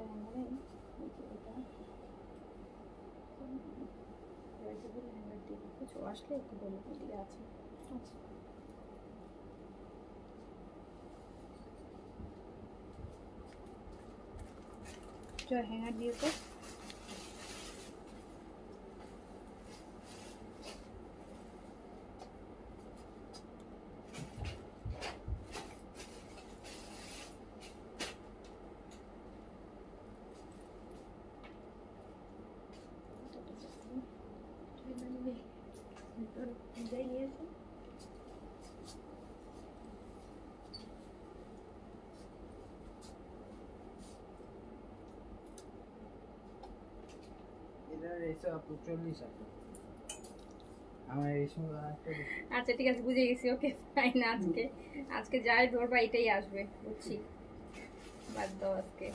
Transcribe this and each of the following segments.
হ্যাঙ্গারে এটা হ্যাঙ্গার দিয়ে কিছু আসলে একটু বলে দিয়ে আছে। আচ্ছা জয় হ্যাঙ্গার দিয়ে তো যাই নিয়েছে আচ্ছা ঠিক আছে বুঝে গেছি। Okay fine. আজকে আজকে যাই ধরবা এটাই আসবে, বুঝছি। বাদ দাও আজকে।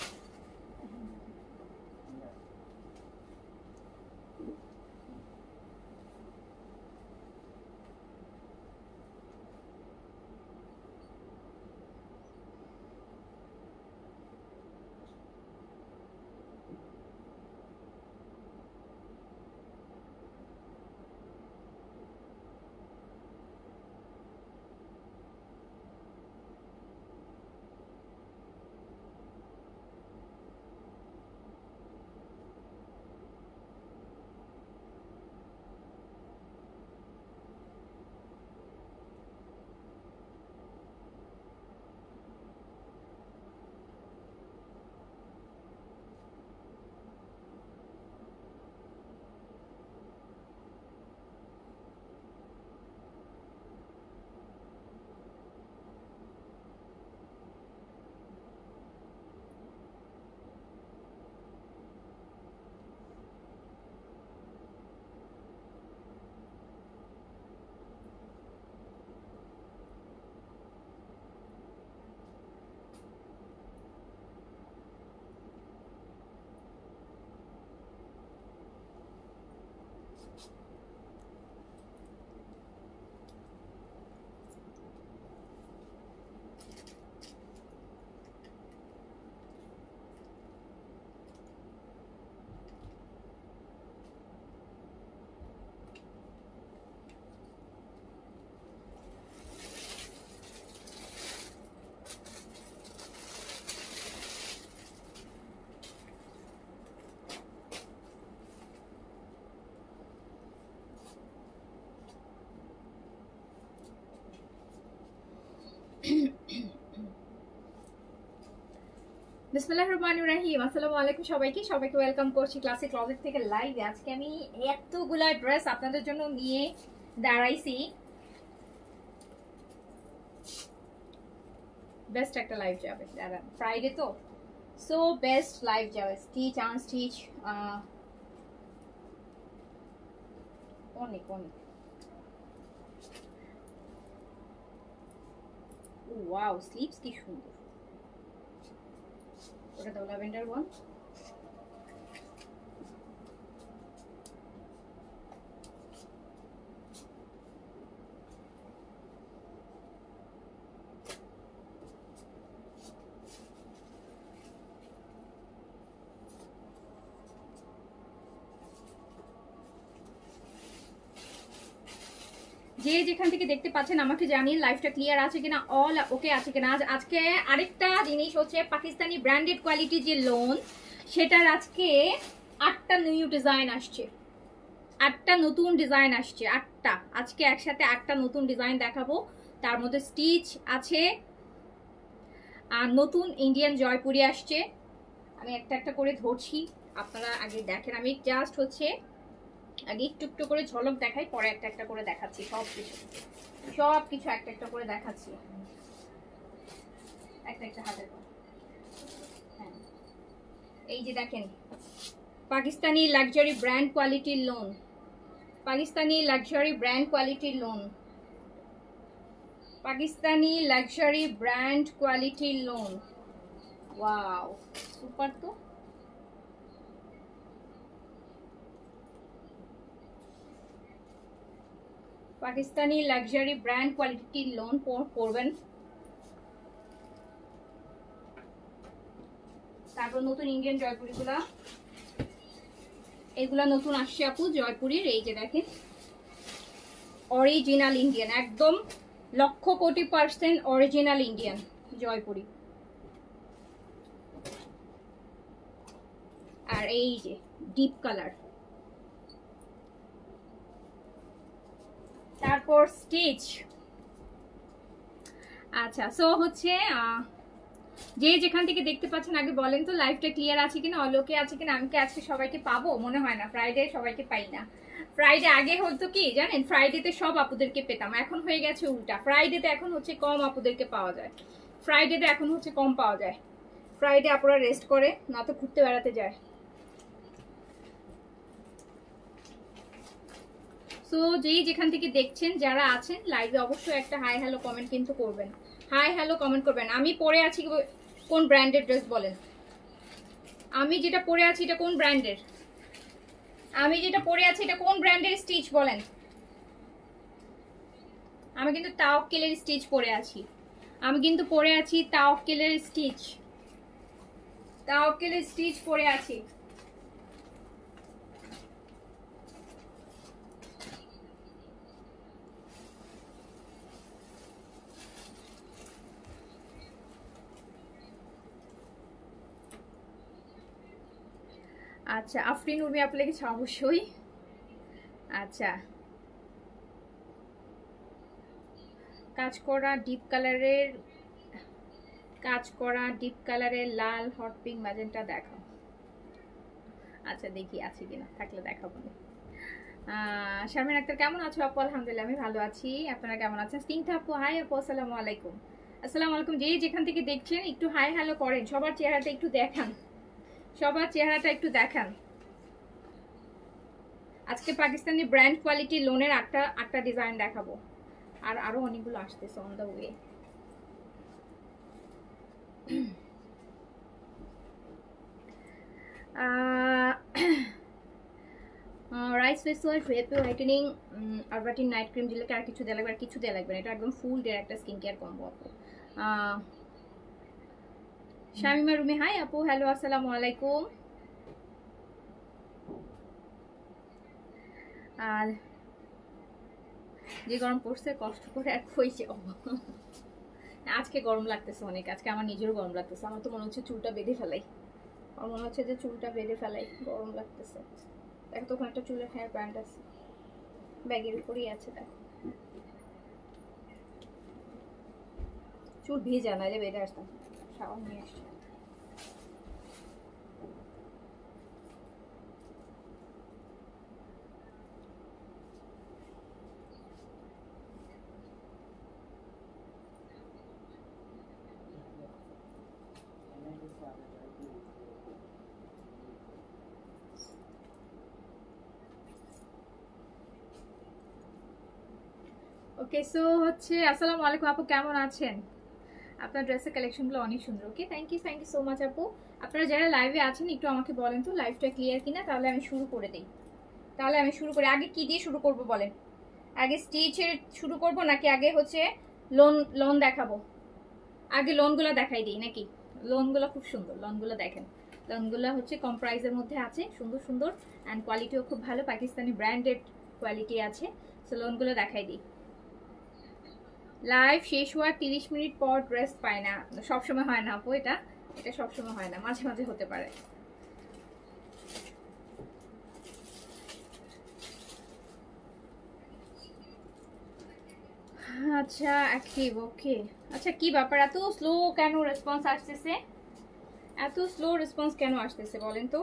বিসমিল্লাহির রহমানির রহিম। আসসালামু আলাইকুম সবাইকে ওয়েলকাম করছি ক্লাসিক ক্লজেট থেকে লাইভে। আজকে আমি এতগুলা ড্রেস আপনাদের জন্য নিয়ে দাঁড়াইছি। বেস্ট একটা লাইভ যাবে, দাঁড়ান ফ্রাইডে তো, সো বেস্ট লাইভ যাবে। স্টিচ আনস্টিচ অনেক অনেক। ওয়াও স্লিপস কি সুন্দর। ওটা দাও ল্যাভেন্ডার ওয়ান। যে যেখান থেকে দেখতে পাচ্ছেন আমাকে জানিয়ে লাইভটা ক্লিয়ার আছে কিনা, অল ওকে আছে কিনা। আজকে আরেকটা জিনিস হচ্ছে পাকিস্তানি ব্র্যান্ডেড কোয়ালিটি যে লোন, সেটার আজকে 8টা নিউ ডিজাইন আসছে, 8টা নতুন ডিজাইন আসছে। 8টা আজকে একসাথে 8টা নতুন ডিজাইন দেখাবো। তার মধ্যে স্টিচ আছে আর নতুন ইন্ডিয়ান জয়পুরি আসছে। আমি একটা একটা করে ধরছি, আপনারা আগে দেখেন। আমি জাস্ট হচ্ছে আগে একটু একটু করে ঝলক দেখাই, পরে একটা একটা করে দেখাচ্ছি। সব কিছু একটা একটা করে দেখাচ্ছি, একটা একটা হাতে। হ্যাঁ এই যে দেখেন, পাকিস্তানি লাক্সারি ব্র্যান্ড কোয়ালিটির লোন, পাকিস্তানি লাক্সারি ব্র্যান্ড কোয়ালিটির লোন, পাকিস্তানি লাক্সারি ব্র্যান্ড কোয়ালিটির লোন। ওয়াও সুপার তো। পাকিস্তানি লাক্সারি ব্র্যান্ড কোয়ালিটির লোন পরবেন। তারপর নতুন ইন্ডিয়ান জয়পুরিগুলা, এগুলা নতুন আসছে আপু জয়পুরের। এই যে দেখেন অরিজিনাল ইন্ডিয়ান, একদম লক্ষ কোটি % অরিজিনাল ইন্ডিয়ান জয়পুরি। আর এই যে ডিপ কালার, তারপর স্টিচ। আচ্ছা, সো হচ্ছে যে যেখান থেকে দেখতে পাচ্ছেন আগে বলেন তো লাইভটা ক্লিয়ার আছে কিনা, অলোকে আছে কিনা। আমি কি আজকে সবাইকে পাবো? মনে হয় না, ফ্রাইডে সবাইকে পাই না। ফ্রাইডে আগে হতো কি জানেন, ফ্রাইডেতে সব আপুদেরকে পেতাম, এখন হয়ে গেছে উল্টা। ফ্রাইডেতে এখন হচ্ছে কম আপুদেরকে পাওয়া যায়, ফ্রাইডেতে এখন হচ্ছে কম পাওয়া যায়। ফ্রাইডে আপুরা রেস্ট করে, না তো ঘুরতে বেড়াতে যায়। সো যেই যেখান থেকে দেখছেন, যারা আছেন লাইভে, অবশ্যই একটা হাই হ্যালো কমেন্ট কিন্তু করবেন। হাই হ্যালো কমেন্ট করবেন। আমি পরে আছি কোন ব্র্যান্ডের ড্রেস বলেন? আমি যেটা পরে আছি এটা কোন ব্র্যান্ডের? আমি যেটা পরে আছি এটা কোন ব্র্যান্ডের স্টিচ বলেন? আমি কিন্তু তাওয়াক্কেলের স্টিচ পরে আছি। আমি কিন্তু পরে আছি তাওয়াক্কেলের স্টিচ। তাওয়াক্কেলের স্টিচ পরে আছি। আচ্ছা, আফরিন উর্মি আপু লিখেছে অবশ্যই। আচ্ছা, কাজ করা ডিপ কালারের লাল, হট পিঙ্ক, ম্যাজেন্টা দেখাও। আচ্ছা দেখি আছে কিনা, থাকলে দেখাবো। শারমিন আক্তার কেমন আছো আপু? আলহামদুলিল্লাহ আমি ভালো আছি, আপনারা কেমন আছেন? স্নিগ্ধা আপু হাই আপু, আসসালামু আলাইকুম। আসসালামু আলাইকুম। যে যেখান থেকে দেখছেন একটু হাই হ্যালো করেন, সবার চেহারাটা একটু দেখান, সবার চেহারাটা একটু দেখান। আজকে পাকিস্তানি ব্র্যান্ড কোয়ালিটি লোনের আটটা ডিজাইন দেখাবো, আর আরো অনেকগুলো আসতেছে on the way. Rice face wash, ভেপে হোয়াইটেনিং, আরবাটিন নাইট ক্রিম দিলে আর কিছু দেওয়া লাগবে? আর কিছু দেওয়া লাগবে না, এটা একদম ফুল ডে একটা স্কিন কেয়ার কম্বো আপু। শামিমা রুমি হাই আপু, হ্যালো আসসালামু আলাইকুম। আর যে গরম পড়ছে কষ্ট করে আর কই যাব। আজকে গরম লাগতেছে অনেক, আজকে আমার নিজেরও গরম লাগতেছে। আমার তো মনে হচ্ছে চুলটা বেঁধে ফেলাই, আমার মনে হচ্ছে যে চুলটা বেঁধে ফেলাই, গরম লাগতেছে। দেখো তো ওখানে একটা চুলের হেয়ার ব্যান্ড আছে, ব্যাগের উপরেই আছে, দেখো। চুল ভিজা না যে বেঁধে আসতাম, শাওয়ার নিয়ে আসছি। ওকে, সো হচ্ছে আসসালামু আলাইকুম আপু, কেমন আছেন? আপনার ড্রেসের কালেকশনগুলো অনেক সুন্দর। ওকে, থ্যাংক ইউ সো মাচ আপু। আপনারা যারা লাইভে আছেন একটু আমাকে বলেন তো লাইভটা ক্লিয়ার কিনা, তাহলে আমি শুরু করে দিই। আগে কি দিয়ে শুরু করব বলেন? আগে স্টিচের শুরু করব নাকি আগে হচ্ছে লোন দেখাবো? আগে লোনগুলো দেখাই দিই নাকি? লোনগুলো খুব সুন্দর, লোনগুলো দেখেন। লোনগুলো হচ্ছে কম প্রাইসের মধ্যে আছে, সুন্দর সুন্দর, অ্যান্ড কোয়ালিটিও খুব ভালো, পাকিস্তানি ব্র্যান্ডেড কোয়ালিটি আছে। সো লোনগুলো দেখাই দিই। লাইভ শেষ হওয়ার 30 মিনিট পর ড্রেস পায় না, সবসময় হয় না আপু, এটা সবসময় হয় না, মাঝে মাঝে হতে পারে। আচ্ছা অ্যাক্টিভ, ওকে। আচ্ছা কি ব্যাপার, এত স্লো কেন রেসপন্স আসতেছে? এত স্লো রেসপন্স কেন আসতেছে বলেন তো?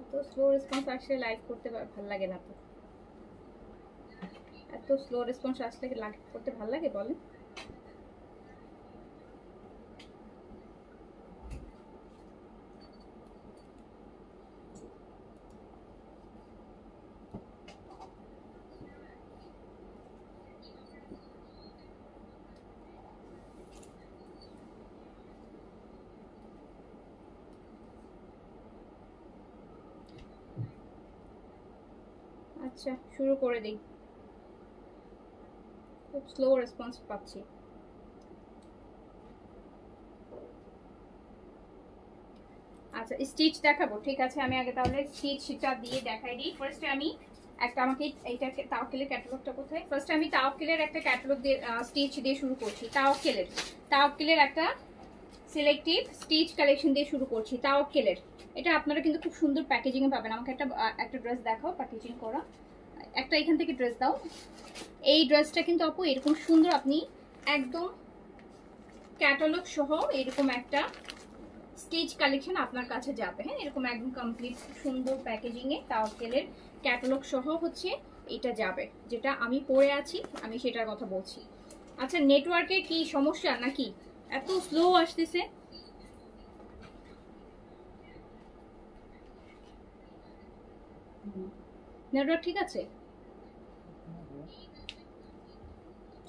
এত স্লো রেসপন্স আসলে লাইভ করতে ভালো লাগে না তো। এত স্লো রেসপন্স আসলে লাইভ করতে ভালো লাগে বলেন? আচ্ছা শুরু করে দিই, খুব স্লো রেসপন্স পাচ্ছি। আচ্ছা স্টিচ দেখাবো, ঠিক আছে আমি আগে তাহলে স্টিচটা দিয়ে দেখাই দিই। ফার্স্টে আমি একটা, আমাকে এইটা তাওয়াক্কেলের ক্যাটালগটা কোথায়, ফার্স্টে আমি তাওয়াক্কেলের একটা ক্যাটালগ দিয়ে স্টিচ দিয়ে শুরু করছি। তাওয়াক্কেলের একটা সিলেক্টিভ স্টিচ কালেকশন দিয়ে শুরু করছি। তাওয়াক্কেলের এটা আপনারা কিন্তু খুব সুন্দর প্যাকেজিংয়ে পাবেন। আমাকে একটা ড্রেস দেখাও প্যাকেজিং করা, একটা এখান থেকে ড্রেস দাও। এই ড্রেসটা কিন্তু আপু এরকম সুন্দর, আপনি একদম ক্যাটালগ সহ এরকম একটা স্টিচ কালেকশন আপনার কাছে যাবে। হ্যাঁ, এরকম একদম কমপ্লিট সুন্দর প্যাকেজিংয়ে তাওয়াক্কেলের ক্যাটালগ সহ হচ্ছে এটা যাবে, যেটা আমি পরে আছি আমি সেটার কথা বলছি। আচ্ছা নেটওয়ার্কের কি সমস্যা নাকি এত স্লো আসতেছে? নেটওয়ার্ক ঠিক আছে?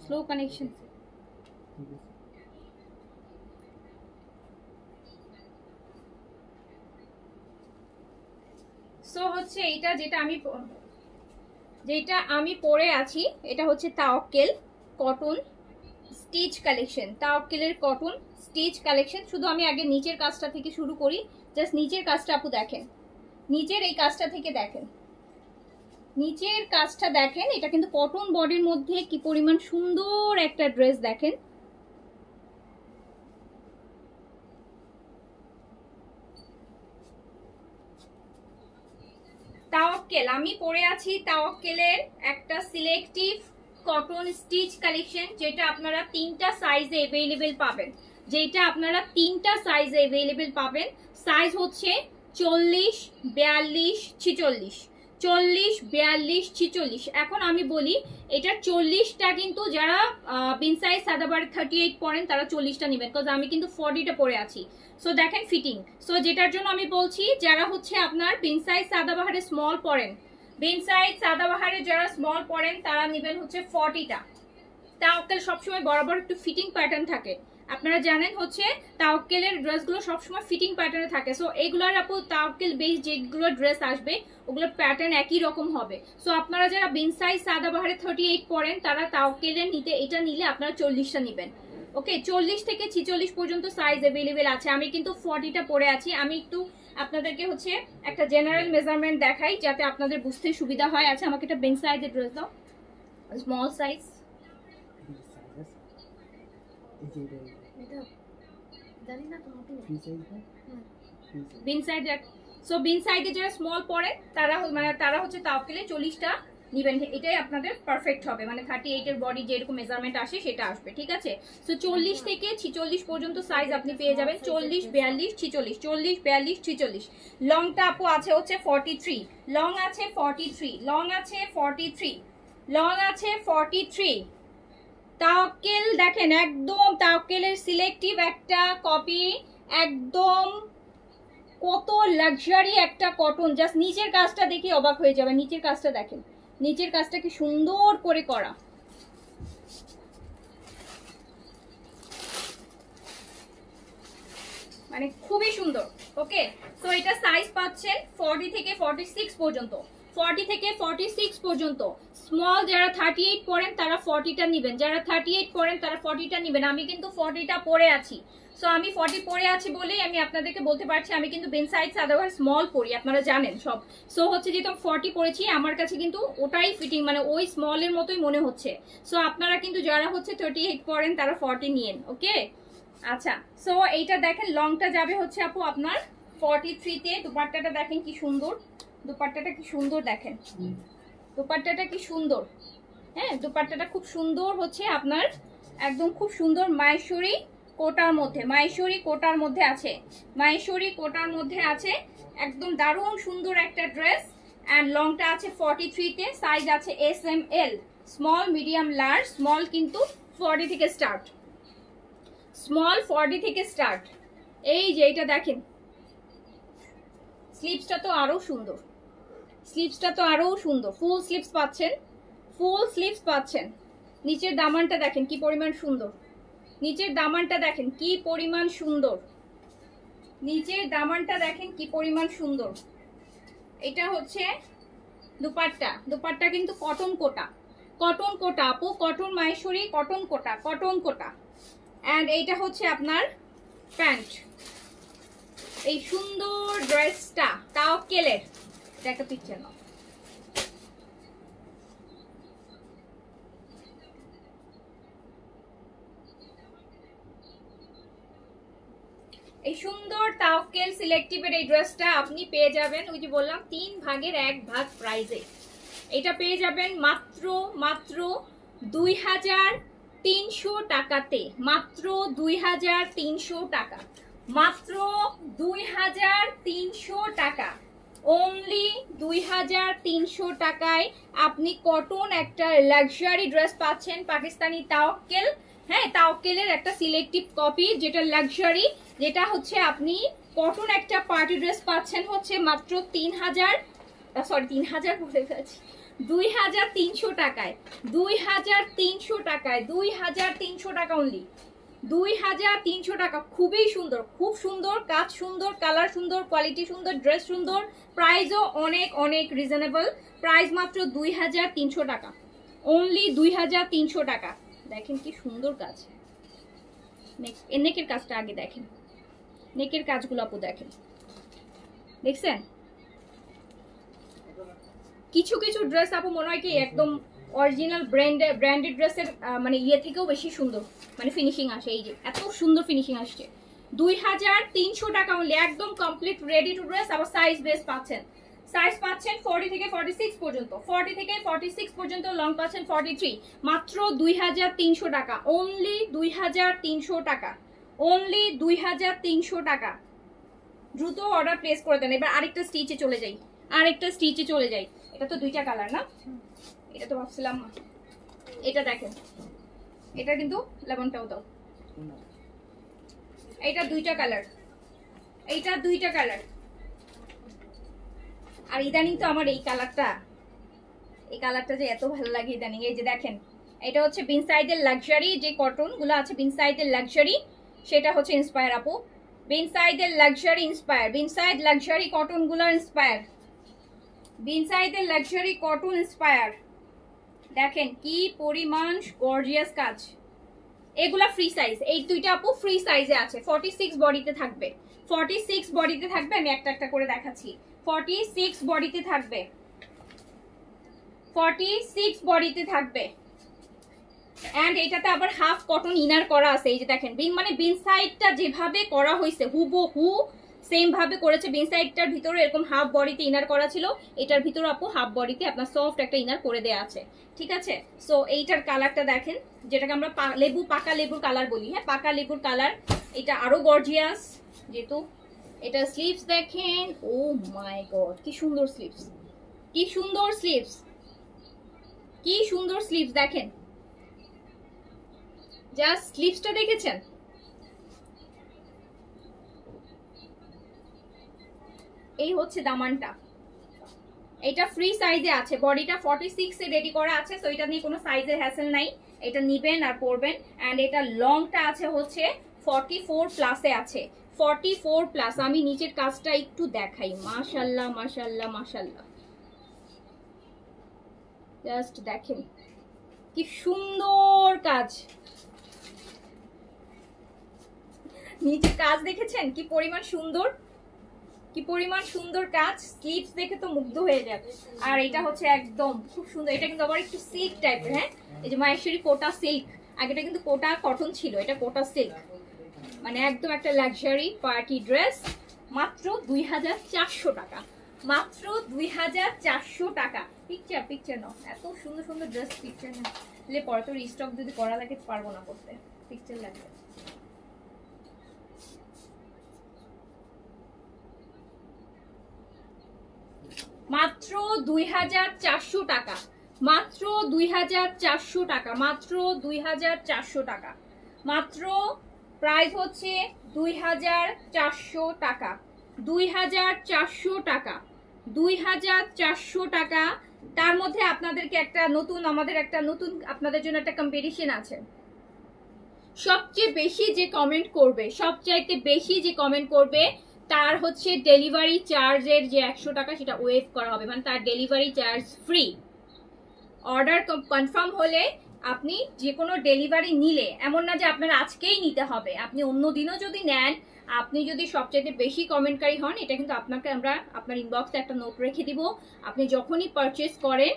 Slow connection. সো হচ্ছে এইটা যেটা আমি পরে আছি, এটা হচ্ছে তাওয়াক্কেল কটন স্টিচ কালেকশন। তাওয়াক্কেলের কটন স্টিচ কালেকশন। শুধু আমি আগে নিচের কাজটা থেকে শুরু করি। জাস্ট নিচের কাজটা আপু দেখেন, নিচের এই কাজটা থেকে দেখেন, নিচের কাজটা দেখেন। এটা কিন্তু কটন বডির মধ্যে কি পরিমাণ সুন্দর একটা ড্রেস দেখেন। তাওয়াক্কেল আমি পরে আছি তাওয়াক্কেলের একটা সিলেক্টিভ কটন স্টিচ কালেকশন, যেটা আপনারা তিনটা সাইজে अवेलेबल পাবেন। সাইজ হচ্ছে 40, 42, 46। 40, 42, 46। এখন আমি বলি এটা 40টা কিন্তু যারা বিন সাইজ সাদাবার 38 পরেন তারা 40টা নেবেন, বিকজ আমি কিন্তু 40টা পরে আছি। সো দেখেন ফিটিং। সো যেটার জন্য আমি বলছি যারা হচ্ছে আপনার বিন সাইজ সাদাবাহারে স্মল পরেন, বিন সাইজ সাদাবাহারে যারা স্মল পরেন তারা নেবেন হচ্ছে 40টা। তাওয়াক্কেল সবসময় বরাবর একটু ফিটিং প্যাটার্ন থাকে, আপনারা জানেন হচ্ছে তাওয়াক্কেলের ড্রেসগুলো সবসময় ফিটিং প্যাটার্নে থাকে। সো এগুলোর আপু তাওয়াক্কেল বেস যেগুলো ড্রেস আসবে ওগুলোর প্যাটার্ন একই রকম হবে। সো আপনারা যারা বিন সাইজ সাদাবাহারে 38 পরেন তারা তাওয়াক্কেলের এটা নিলে আপনারা 40টা নেবেন। ওকে, 40 থেকে 46 পর্যন্ত সাইজ अवेलेबल আছে। আমি কিন্তু 40টা পরে আছি। আমি একটু আপনাদেরকে হচ্ছে একটা জেনারেল মেজারমেন্ট দেখাই যাতে আপনাদের বুঝতে সুবিধা হয়। আচ্ছা আমাকে একটা বিন সাইজের ড্রেস দাও, স্মল সাইজ। বিন সাইডে যারা স্মল পরে তারা হচ্ছে তাওয়াক্কেলে 40টা নিবেন, এটাই আপনাদের পারফেক্ট হবে। মানে 38 এর বডি যেরকম মেজারমেন্ট আসে সেটা আসবে, ঠিক আছে? সো 40 থেকে 46 পর্যন্ত সাইজ আপনি পেয়ে যাবেন। 40, 42, 46, 40, 42, 46। লংটা আপু আছে হচ্ছে 43, লং আছে 43, লং আছে 43, লং আছে 43। তাওয়াক্কেল দেখেন একদম তাওয়াক্কেলের সিলেক্টিভ একটা কপি, একদম কত লাক্সারি একটা কটন। জাস্ট নিচের কাজটা দেখে অবাক হয়ে যাবে। নিচের কাজটা দেখেন, নিচের কাজটা কি সুন্দর করে করা, মানে খুবই সুন্দর। ওকে, তো এটা সাইজ পাচ্ছেন 40 থেকে 46 পর্যন্ত, 40 থেকে 46 পর্যন্ত। স্মল যারা 38 পরেন তারা 40টা নেবেন, যারা 38 পরেন তারা 40টা নেবেন। আমি কিন্তু 40টা পরে আছি। সো আমি 40 পরে আছি বলেই আমি আপনাদেরকে বলতে পারছি আমি কিন্তু বিন সাইজ সাদাবার স্মল পরি, আপনারা জানেন সব। সো হচ্ছে যেহেতু 40 পরেছি আমার কাছে কিন্তু ওটাই ফিটিং, মানে ওই স্মলের মতোই মনে হচ্ছে। সো আপনারা কিন্তু যারা হচ্ছে 38 পরেন তারা 40 নিয়েন। ওকে, আচ্ছা সো এইটা দেখেন লংটা যাবে হচ্ছে আপু আপনার 43 তে। দুপাট্টাটা দেখেন কি সুন্দর, দুপাট্টাটা কি সুন্দর দেখেন, দুপাট্টাটা কি সুন্দর। হ্যাঁ, দুপাট্টাটা খুব সুন্দর হচ্ছে আপনার, একদম খুব সুন্দর মাহেশ্বরী কোটার মধ্যে, মাহেশ্বরী কোটার মধ্যে আছে, মাহেশ্বরী কোটার মধ্যে আছে। একদম দারুণ সুন্দর একটা ড্রেস। অ্যান্ড লংটা আছে 43 তে, সাইজ আছে S M L, small medium large. Small কিন্তু 40 থেকে স্টার্ট, স্মল 40 থেকে স্টার্ট। এই যে এটা দেখেন স্লিভসটা তো আরো সুন্দর, স্লিভসটা তো আরো সুন্দর। ফুল স্লিভস পাচ্ছেন, ফুল স্লিভস পাচ্ছেন। নিচের দামানটা দেখেন কি পরিমাণ সুন্দর, নিচের দামানটা দেখেন কি পরিমাণ সুন্দর, নিচের দামানটা দেখেন কি পরিমাণ সুন্দর। এটা হচ্ছে দুপাট্টা, দুপাট্টা কিন্তু কটন কোটা, কটন কোটা আপু, cotton Maheshwari cotton Kota, cotton Kota. And এইটা হচ্ছে আপনার প্যান্ট, এই সুন্দর ড্রেসটা তাওয়াক্কেলের, এটা একটা পিকচার নাও। এই সুন্দর তাওয়াক্কেল সিলেক্টিভের এই ড্রেসটা আপনি পেয়ে যাবেন ওই যে বললাম 3 ভাগের 1 ভাগ প্রাইজে। এটা পেয়ে যাবেন মাত্র মাত্র 2300 টাকাতে, মাত্র 2300 টাকা, মাত্র 2300 টাকা, অনলি 2300 টাকায় আপনি কটন একটা লাক্সারি ড্রেস পাচ্ছেন পাকিস্তানি তাওয়াক্কেল। হ্যাঁ, তাওয়াক্কেলের একটা সিলেক্টিভ কপি যেটা লাক্সারি, যেটা হচ্ছে আপনি কটন একটা পার্টি ড্রেস পাচ্ছেন হচ্ছে মাত্র 3000 বলে ফেলছি, 2300 টাকায়, 2300 টাকায়, 2300 টাকা অনলি, 2300 টাকা। খুবই সুন্দর, খুব সুন্দর কাজ, সুন্দর কালার, সুন্দর কোয়ালিটি, সুন্দর ড্রেস, সুন্দর প্রাইসও অনেক অনেক রিজনেবল প্রাইস, মাত্র 2300 টাকা, অনলি 2300 টাকা। দেখেন কি সুন্দর কাজ, নেকের কাজটা আগে দেখেন, নেকের কাজগুলো আপু দেখেন, দেখছেন? কিছু কিছু ড্রেস আপু মনে হয় কি একদম অরিজিনাল ব্র্যান্ডেড ড্রেসের মানে ইয়ে থেকেও বেশি সুন্দর মানে ফিনিশিং আসে। এই যে এত সুন্দর ফিনিশিং আসছে, 2300 টাকা অনলি, একদম কমপ্লিট রেডি টু ড্রেস। আবার সাইজ বেস পাচ্ছেন, সাইজ পাচ্ছেন 40 থেকে 46 পর্যন্ত, 40 থেকে 46 পর্যন্ত, লং পাচ্ছেন 43, মাত্র 2300 টাকা, অনলি 2300 টাকা, অনলি 2300 টাকা। দ্রুত অর্ডার প্লেস করে দেন। এবার আরেকটা স্টিচে চলে যাই, আরেকটা স্টিচে চলে যাই। এটা তো দুইটা কালার না, এটা তো ভাবছিলাম এটা দেখেন, এটা কিন্তু লেমনটাও দাও, এটা দুইটা কালার, এইটা দুইটা কালার। আর ইদানিং তো আমার এই কালারটা যে এত ভালো লাগে ইদানিং। এই যে দেখেন, এটা হচ্ছে বিনসাইডের লাক্সারি যে কটন গুলো আছে, বিনসাইডের লাক্সারি, সেটা হচ্ছে ইন্সপায়ার আপু, বিনসাইডের লাক্সারি ইন্সপায়ার, বিনসাইড লাক্সারি কটন গুলো ইন্সপায়ার, বিনসাইডের লাক্সারি কটন ইন্সপায়ার। দেখেন কি পরিমাণ গর্জিয়াস কাজ। এগুলা ফ্রি সাইজ, এই দুইটা আপু ফ্রি সাইজে আছে, 46 বডিতে থাকবে, 46 বডিতে থাকবে। আমি একটা একটা করে দেখাচ্ছি, 46 বডিতে থাকবে, 46 বডিতে থাকবে। এন্ড এটাতে আবার হাফ কটন ইনার করা আছে। এই যে দেখেন, মানে বিন সাইডটা যেভাবে করা হয়েছে হুবহু সেম ভাবে করেছে। বিন সাইডটার ভিতরে এরকম হাফ বডিতে ইনার করা ছিল, এটার ভিতরে আপু হাফ বডিতে আপনার সফট একটা ইনার করে দেয়া আছে, ঠিক আছে? সো এইটার কালারটা দেখেন, যেটাকে আমরা পাকা লেবুর কালার বলি। হ্যাঁ, পাকা লেবুর কালার, এটা আরো গর্জিয়াস যেহেতু। এটা স্লিভস দেখেন, ও মাই গড কি সুন্দর স্লিভস, কি সুন্দর স্লিভস, কি সুন্দর স্লিভস দেখেন, জাস্ট স্লিভসটা দেখেছেন? এই হচ্ছে দামানটা, এটা ফ্রি সাইজে আছে, বডিটা 46 এ রেডি করা আছে, সো এটা নিয়ে কোনো সাইজের হ্যাসেল নাই, এটা নিবেন আর পরবেন। এন্ড এটা লংটা আছে হচ্ছে 44 প্লাসে আছে, 44 প্লাস। আমি নিচের কাজটা একটু দেখাই, মাশাআল্লাহ মাশাআল্লাহ মাশাআল্লাহ, জাস্ট দেখেন কি সুন্দর কাজ, নিচের কাজ দেখেছেন কি পরিমাণ সুন্দর, কি পরিমাণ সুন্দর কাজ। স্লিভস দেখে তো মুগ্ধ হয়ে যাবে। আর এটা হচ্ছে একদম খুব সুন্দর, এটা কিন্তু আবার একটু সিল্ক টাইপের। হ্যাঁ, এই যে মাহেশ্বরী কোটা সিল্ক, আগেটা কিন্তু কোটা কটন ছিল, এটা কোটা সিল্ক, মানে একদম একটা লাক্সারি পার্টি ড্রেস, মাত্র 2400 টাকা, মাত্র 2400 টাকা। পিকচার নাও, এত সুন্দর সুন্দর ড্রেস পিকচার না লে পরে তো রিস্টক যদি করা লাগে পারবো না করতে, পিকচার লাগবে। মাত্র 2400 টাকা, মাত্র 2400 টাকা, মাত্র 2400 টাকা, মাত্র প্রাইস হচ্ছে 2400 টাকা, 2400 টাকা, 2400 টাকা। তার মধ্যে আপনাদেরকে একটা নতুন, আমাদের একটা নতুন আপনাদের জন্য একটা কম্পিটিশন আছে। সবচেয়ে বেশি যে কমেন্ট করবে, সবচাইতে বেশি যে কমেন্ট করবে তার হচ্ছে ডেলিভারি চার্জের যে 100 টাকা সেটা ওয়েভ করা হবে, মানে তার delivery charge free. Order confirm হলে আপনি যে কোনো ডেলিভারি নিলে, এমন না যে আপনার আজকেই নিতে হবে, আপনি অন্য দিনও যদি নেন আপনি যদি সবচেয়ে বেশি কমেন্টকারী হন, এটা কিন্তু আপনাকে আমরা আপনার ইনবক্সে একটা নোট রেখে দিব। আপনি যখনই পারচেস করেন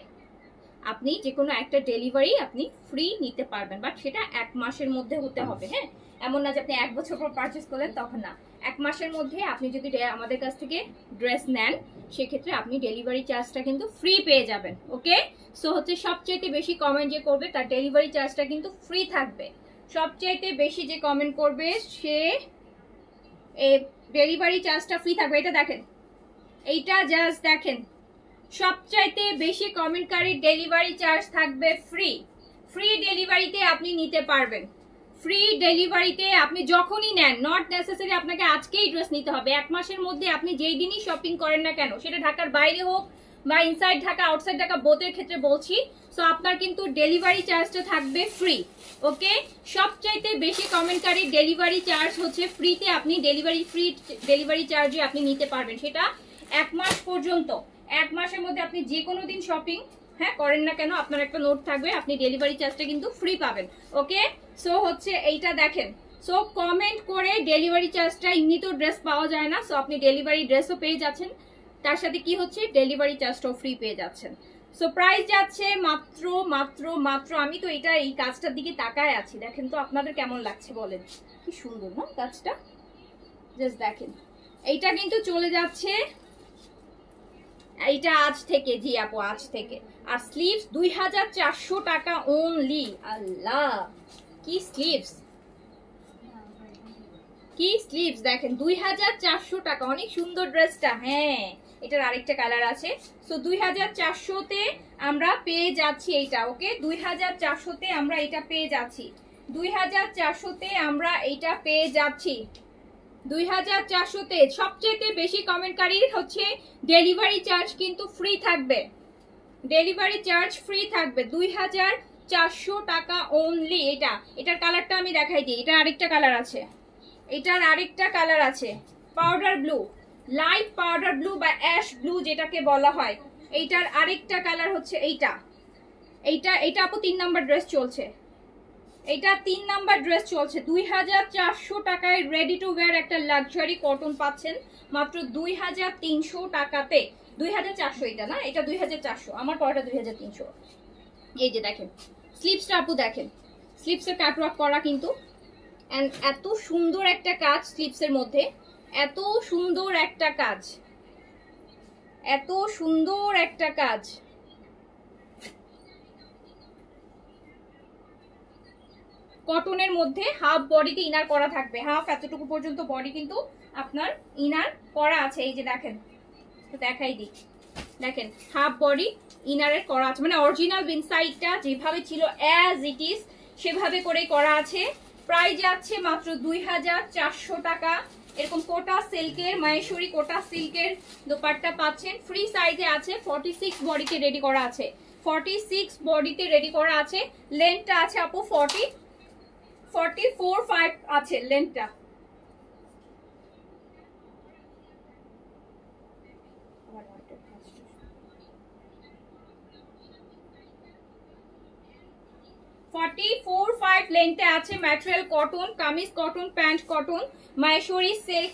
আপনি যে কোনো একটা ডেলিভারি আপনি ফ্রি নিতে পারবেন, বাট সেটা 1 মাসের মধ্যে হতে হবে। হ্যাঁ, এমন না যে আপনি 1 বছর পর পারচেস করলেন তখন না, 1 মাসের মধ্যে আপনি যদি আমাদের কাছ থেকে ড্রেস নেন সেক্ষেত্রে আপনি ডেলিভারি চার্জটা কিন্তু ফ্রি পেয়ে যাবেন। ওকে, সো হচ্ছে সবচেয়ে বেশি কমেন্ট যে করবে তার ডেলিভারি চার্জটা কিন্তু ফ্রি থাকবে। সবচেয়ে বেশি যে কমেন্ট করবে সে ডেলিভারি চার্জটা ফ্রি থাকবে। এটা দেখেন, এইটা জাস্ট দেখেন, সবচাইতে বেশি কমেন্টকারীর ডেলিভারি চার্জ থাকবে ফ্রি। ফ্রি ডেলিভারিতে আপনি নিতে পারবেন। ফ্রি ডেলিভারিতে আপনি যখনই নেন, নট নেসেসারি আপনাকে আজকেই ড্রেস নিতে হবে। 1 মাসের মধ্যে আপনি যেই দিনই শপিং করেন না কেন, সেটা ঢাকার বাইরে হোক বা ইনসাইড ঢাকা আউটসাইড ঢাকা বোথের ক্ষেত্রে বলছি, সো আপনার কিন্তু ডেলিভারি চার্জটা থাকবে ফ্রি। ওকে, সবচাইতে বেশি কমেন্টকারীর ডেলিভারি চার্জ হচ্ছে ফ্রিতে, আপনি ফ্রি ডেলিভারি চার্জে আপনি নিতে পারবেন, সেটা 1 মাস পর্যন্ত। 1 মাসের মধ্যে আপনি যে কোনো দিন শপিং করেন না কেন, আপনার একটা নোট থাকবে, আপনি ডেলিভারি চার্জটা কিন্তু ফ্রি পাবেন। ওকে, সো হচ্ছে এইটা দেখেন, সো কমেন্ট করে ডেলিভারি চার্জটা এমনিতেও ড্রেস পাওয়া যায় না, সো আপনি ডেলিভারি ড্রেসও পেয়ে যাচ্ছেন, তার সাথে কি হচ্ছে ডেলিভারি চার্জটাও ফ্রি পেয়ে যাচ্ছেন। সো প্রাইস যাচ্ছে মাত্র মাত্র মাত্র, আমি তো এটা এই কাজটার দিকে তাকায় আছি, দেখেন তো আপনাদের কেমন লাগছে বলেন, কি সুন্দর না কাজটা, জাস্ট দেখেন। এইটা কিন্তু চলে যাচ্ছে এইটা আজ থেকে, জি আপু আজ থেকে। আর স্লিভস 2400 টাকা অনলি। আল্লাহ, কি স্লিভস, কি স্লিভস দেখেন, 2400 টাকা, অনেক সুন্দর ড্রেসটা। হ্যাঁ, এটার আরেকটা কালার আছে। সো 2400-তে আমরা পেয়ে যাচ্ছি এইটা। ওকে, 2400-তে আমরা এটা পেয়ে যাচ্ছি, 2400-তে আমরা এইটা পেয়ে যাচ্ছি, 2400-তে। সবচেয়ে বেশি কমেন্টকারী হচ্ছে ডেলিভারি চার্জ কিন্তু ফ্রি থাকবে, ডেলিভারি চার্জ ফ্রি থাকবে, 2400 টাকা অনলি। এটার কালারটা আমি দেখাই দিই, এটা আরেকটা কালার আছে, এটার আরেকটা কালার আছে powder blue, light powder blue বা অ্যাশ ব্লু যেটাকে বলা হয়। এইটার আরেকটা কালার হচ্ছে এইটা আপু 3 নাম্বার ড্রেস চলছে, এটা 3 নাম্বার ড্রেস চলছে। 2400 টাকায় রেডি টু ওয়্যার একটা লাক্সারি কটন পাচ্ছেন মাত্র 2300 টাকাতে। 2400 এটা না, এটা 2400, আমার পরটা 2300। এই যে দেখেন স্লিপসটা আপু, দেখেন স্লিপসের কাটওয়ার্ক করা কিন্তু, এন্ড এত সুন্দর একটা কাজ স্লিপসের মধ্যে, এত সুন্দর একটা কাজ, এত সুন্দর একটা কাজ। কটনের মধ্যে হাফ বডিতে ইনার করা থাকবে, হাফ এতটুকু পর্যন্ত বডি কিন্তু আপনার ইনার করা আছে। এই যে দেখেন, তো দেখাই দিই, দেখেন হাফ বডি ইনারের করা আছে, মানে অরিজিনাল ইনসাইডটা যেভাবে ছিল অ্যাজ ইট ইজ সেভাবে করেই করা আছে। প্রাইস যাচ্ছে মাত্র 2400 টাকা। এরকম কোটা সিল্কের, মাহেশ্বরী কোটা সিল্কের দোপাট্টা পাচ্ছেন, ফ্রি সাইজে আছে, 46 বডিতে রেডি করা আছে, 46 বডিতে রেডি করা আছে। লেন্থটা আছে আপু 44.5 আছে লেন্থটা। লেন্থে আছে, material cotton, kameez cotton, pant cotton, Maheshwari silk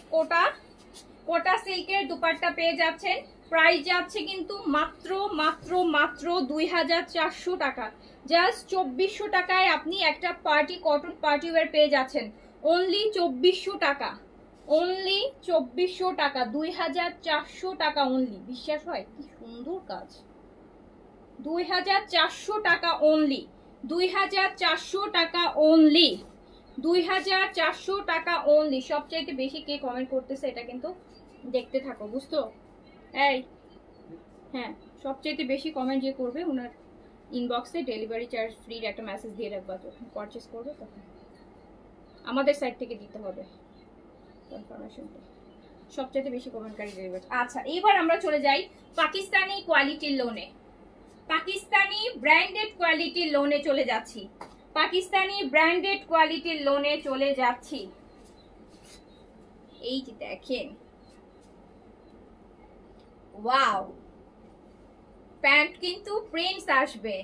Kota সিল্কের দুপাট্টা পেয়ে যাচ্ছেন। প্রাইস যাচ্ছে কিন্তু মাত্র মাত্র মাত্র 2400 টাকা। জাস্ট 2400 টাকায় আপনি একটা পার্টি কটন পার্টি ওয়্যার পেয়ে যাচ্ছেন, অনলি 2400 টাকা, অনলি 2400 টাকা, 2400 টাকা অনলি। বিশ্বাস হয়? কি সুন্দর কাজ, 2400 টাকা অনলি, 2400 টাকা অনলি, 2400 টাকা অনলি। সবচাইতে বেশি কে কমেন্ট করতেছে এটা কিন্তু দেখতে থাকো, বুঝতো? এই হ্যাঁ, সবচাইতে বেশি কমেন্ট যে করবে ওনার ইনবক্সে ডেলিভারি চার্জ ফ্রি একটা মেসেজ দিয়ে রাখবা, যখন পারচেস করবে তখন আমাদের সাইড থেকে দিতে হবে কনফার্মেশনটা। সবচাইতে বেশি কমেন্টকারী ডেলিভারি। আচ্ছা, এবার আমরা চলে যাই পাকিস্তানি কোয়ালিটির লোনে, পাকিস্তানি ব্র্যান্ডেড কোয়ালিটির লোনে চলে যাচ্ছি, পাকিস্তানি ব্র্যান্ডেড কোয়ালিটির লোনে চলে যাচ্ছি। এই যে দেখেন, ওয়াও, প্যান্ট কিন্তু প্রিন্টস আসবে,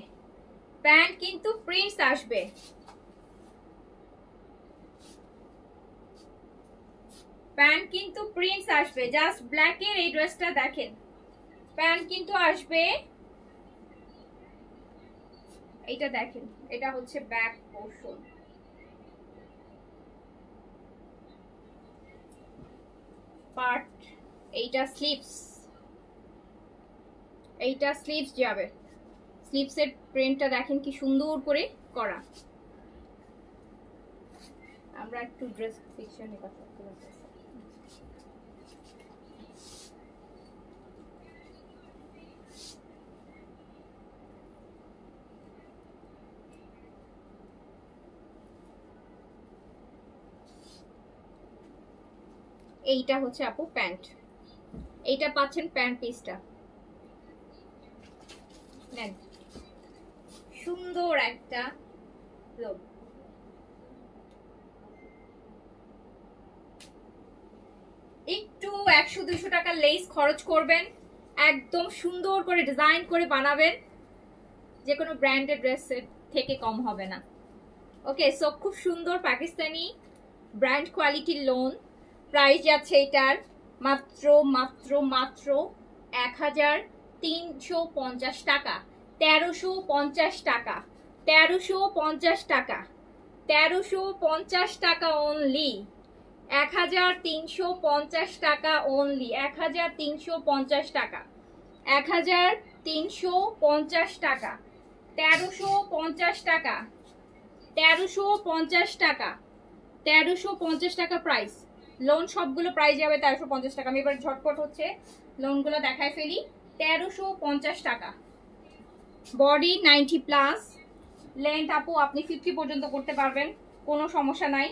প্যান্ট কিন্তু প্রিন্টস আসবে। প্যান্ট কিন্তু প্রিন্টস আসবে, জাস্ট ব্ল্যাকের এই ড্রেসটা দেখেন, প্যান্ট কিন্তু আসবে, এইটা দেখেন, এটা হচ্ছে ব্যাক পোর্শন, পার্ট, এইটা স্লিভস, এইটা স্লিভস যাবে, স্লিভসের প্রিন্টটা দেখেন কি সুন্দর করে করা। আমরা একটু ড্রেস পিকচার কথা বলতে, এইটা হচ্ছে আপু প্যান্ট, এইটা পাচ্ছেন প্যান্ট পিসটা নেন, সুন্দর একটা লোক, একটু 100-200 টাকা লেস খরচ করবেন, একদম সুন্দর করে ডিজাইন করে বানাবেন, যে কোনো ব্র্যান্ডেড ড্রেসের থেকে কম হবে না। ওকে, সো খুব সুন্দর পাকিস্তানি ব্র্যান্ড কোয়ালিটির লোন, প্রাইস যাচ্ছে এটার মাত্র মাত্র মাত্র 1350 টাকা, 1350 টাকা, 1350 টাকা, 1350 টাকা অনলি, 1350 টাকা অনলি, 1350 টাকা, 1350 টাকা, 1350 টাকা, 1350 টাকা, 1350 টাকা প্রাইস। লোন সবগুলো প্রাইস যাবে 1350 টাকা। আমি এবার ঝটপট হচ্ছে লোনগুলো দেখায় ফেলি। 1350 টাকা, বডি 90+, লেন্থ আপু আপনি 50 পর্যন্ত করতে পারবেন, কোনো সমস্যা নাই।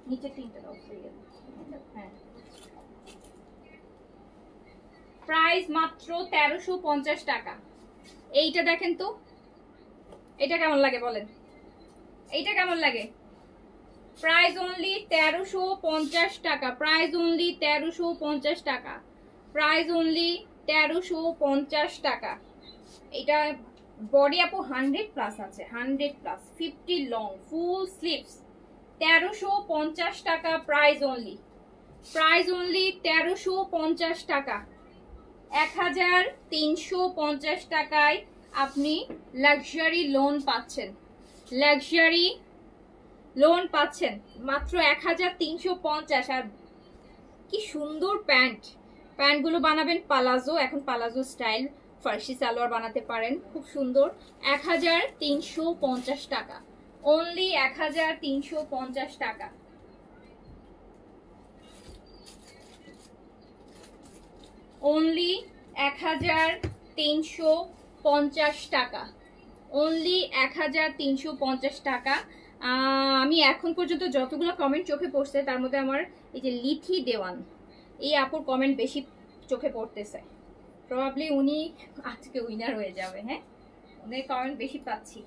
নিচে তিনটা দাও, হ্যাঁ, প্রাইস মাত্র 1350 টাকা। এইটা দেখেন তো, এটা কেমন লাগে বলেন, এইটা কেমন লাগে? প্রাইস অনলি 1350 টাকা, প্রাইস অনলি 1350 টাকা, প্রাইস অনলি 1350 টাকা। এটা বডি আপু 100+ আছে, 100+, 50 লং, ফুল স্লিভস, 1350 টাকা প্রাইস অনলি, প্রাইস অনলি 1350 টাকা। 1350 টাকায় আপনি লাক্সারি লোন পাচ্ছেন, লাক্সারি লোন পাচ্ছেন মাত্র 1350। আর কি সুন্দর প্যান্ট, প্যান্টগুলো বানাবেন পালাজো, এখন পালাজো স্টাইল ফার্সি সালোয়ার বানাতে পারেন, খুব সুন্দর। 1350 টাকা অনলি, 1350 টাকা, অনলি 1350 টাকা, অনলি 1350 টাকা। আমি এখন পর্যন্ত যতগুলো কমেন্ট চোখে পড়ছে তার মধ্যে আমার এই যে লিথি দেওয়ান, এই আপুর কমেন্ট বেশি চোখে পড়তেছে, প্রবাবলি উনি আজকে উইনার হয়ে যাবে। হ্যাঁ, উনি কমেন্ট বেশি পাচ্ছি।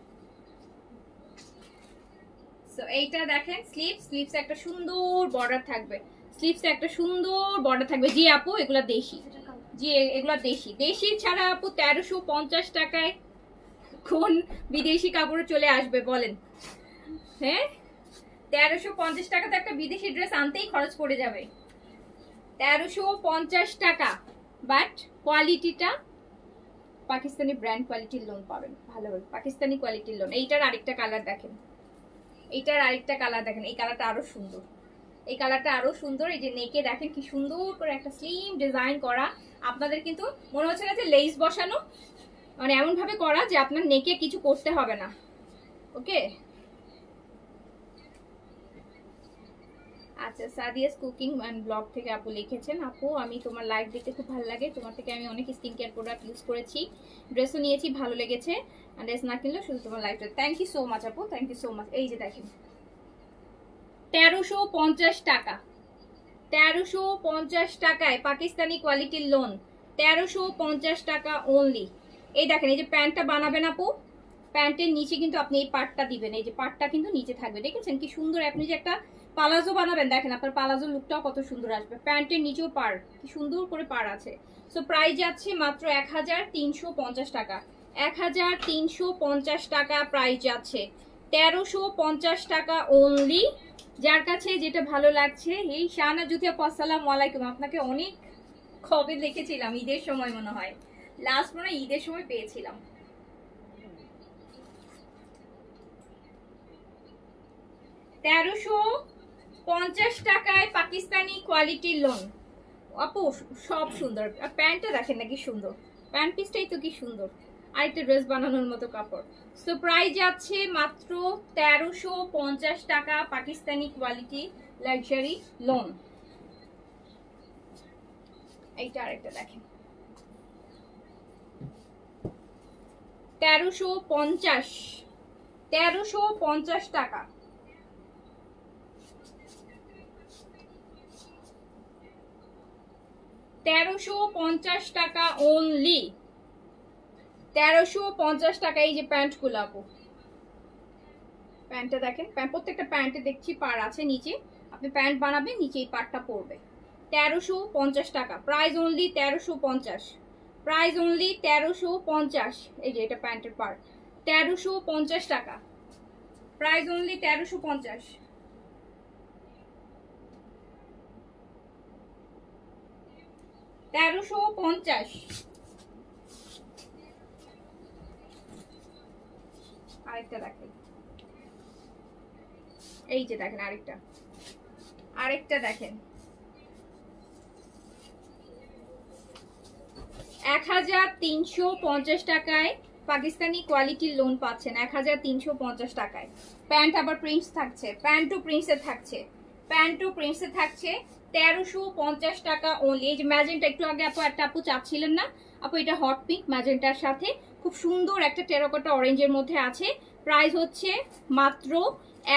সো এইটা দেখেন, স্লিভস একটা সুন্দর বর্ডার থাকবে, স্লিভসে একটা সুন্দর বর্ডার থাকবে। জি আপু এগুলা দেশি, জি এগুলা দেশি, দেশি ছাড়া আপু 1350 টাকায় কোন বিদেশি কাপড় চলে আসবে বলেন? হ্যাঁ, 1350 টাকা তো একটা বিদেশি ড্রেস আনতেই খরচ পড়ে যাবে। 1350 টাকা, বাট কোয়ালিটিটা পাকিস্তানি ব্র্যান্ড কোয়ালিটির লোন পাবেন, ভালো পাকিস্তানি কোয়ালিটির লোন। এইটার আরেকটা কালার দেখেন, এইটার আরেকটা কালার দেখেন, এই কালারটা আরো সুন্দর, এই কালারটা আরো সুন্দর। এই যে নেকে দেখেন কি সুন্দর করে একটা স্লিম ডিজাইন করা, আপনাদের কিন্তু মনে হচ্ছে না যে লেস বসানো, মানে এমন ভাবে করা যে আপনার নেকে কিছু করতে হবে না। ওকে, আচ্ছা, সাদিয়াস কুকিং অ্যান্ড ব্লগ থেকে আপু লিখেছেন, আপু আমি তোমার লাইভ দেখতে খুব ভালো লাগে, তোমার থেকে আমি অনেক স্কিন কেয়ার প্রোডাক্ট ইউজ করেছি, ড্রেসও নিয়েছি, ভালো লেগেছে, ড্রেস না কিনলেও শুধু তোমার লাইভটা। থ্যাংক ইউ সো মাচ আপু, থ্যাংক ইউ সো মাচ। এই যে দেখেন 1350 টাকা, 1350 টাকায় পাকিস্তানি কোয়ালিটির লোন, 1350 টাকা অনলি। এই দেখেন, এই যে প্যান্টটা বানাবেন আপু, প্যান্টের নিচে কিন্তু আপনি এই পাটটা দিবেন, এই যে পাটটা কিন্তু নিচে থাকবে, দেখেছেন কি সুন্দর। আপনি যে একটা পালাজো বানাবেন, দেখেন আপনার পালাজোর লুকটাও কত সুন্দর আসবে, প্যান্টের নিচেও পার, কি সুন্দর করে পার আছে। সো প্রাইস যাচ্ছে মাত্র 1350 টাকা, 1350 টাকা প্রাইস যাচ্ছে, 1350 টাকা অনলি। যার কাছে যেটা ভালো লাগছে। এই শাহানা জুথি আপু আসসালামু আলাইকুম, আপনাকে অনেক কবে দেখেছিলাম, ঈদের সময় মনে হয়, লাস্ট মনে হয় ঈদের সময় পেয়েছিলাম। 1350 টাকায় পাকিস্তানি কোয়ালিটির লোন। আপু সব সুন্দর, প্যান্টটা দেখেন নাকি সুন্দর, প্যান্ট পিসটাই তো কি সুন্দর, আরেকটা ড্রেস বানানোর মতো কাপড়। সো প্রাইস যাচ্ছে মাত্র 1350 টাকা পাকিস্তানি কোয়ালিটি লাক্সারি লোন। এইটা আরেকটা দেখেন 1350 টাকা। 1350 টাকা অনলি, 1350 টাকা। এই যে প্যান্ট গুলো আপু, প্যান্টটা দেখেন, প্রত্যেকটা প্যান্টে দেখছি পার আছে নিচে, আপনি প্যান্ট বানাবেন নিচে এই পারটা পড়বে। 1350 টাকা প্রাইস অনলি, 1350 প্রাইস অনলি 1350। এই যে এটা প্যান্টের পার্ট, 1350 টাকা প্রাইস অনলি 1350। আরেকটা দেখেন, এই যে দেখেন আরেকটা দেখেন 1350 টাকায় পাকিস্তানি কোয়ালিটির লোন পাচ্ছেন 1350 টাকায়। প্যান্ট আবার প্রিন্টস থাকছে, প্যান্টও প্রিন্টসে থাকছে, প্যান্টও প্রিন্টসে থাকছে 1350 টাকা অনলি। এই যে ম্যাজেন্টা, একটু আগে আপু একটা আপু চাচ্ছিলেন না আপু, এটা হট পিঙ্ক ম্যাজেন্টার সাথে খুব সুন্দর একটা টেরাকোটা অরেঞ্জের মধ্যে আছে। প্রাইস হচ্ছে মাত্র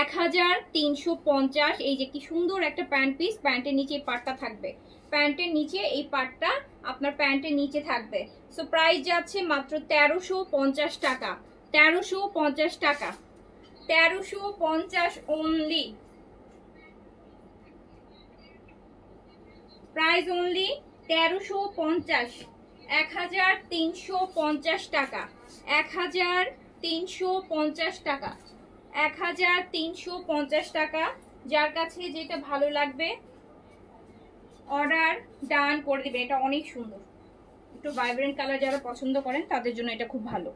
1350। এই যে কি সুন্দর একটা প্যান্ট পিস, প্যান্টের নিচে এই পাটটা থাকবে, প্যান্টের নিচে এই পাটটা আপনার প্যান্টের নিচে থাকবে। সো প্রাইস যাচ্ছে মাত্র 1350 টাকা, 1350 টাকা, 1350 অনলি, প্রাইস অনলি 1350। 1350 টাকা, 1350 টাকা, 1350 টাকা। যার কাছে যেটা ভালো লাগবে অর্ডার ডান করে দিবে। এটা অনেক সুন্দর, একটু ভাইব্রেন্ট কালার যারা পছন্দ করেন তাদের জন্য এটা খুব ভালো।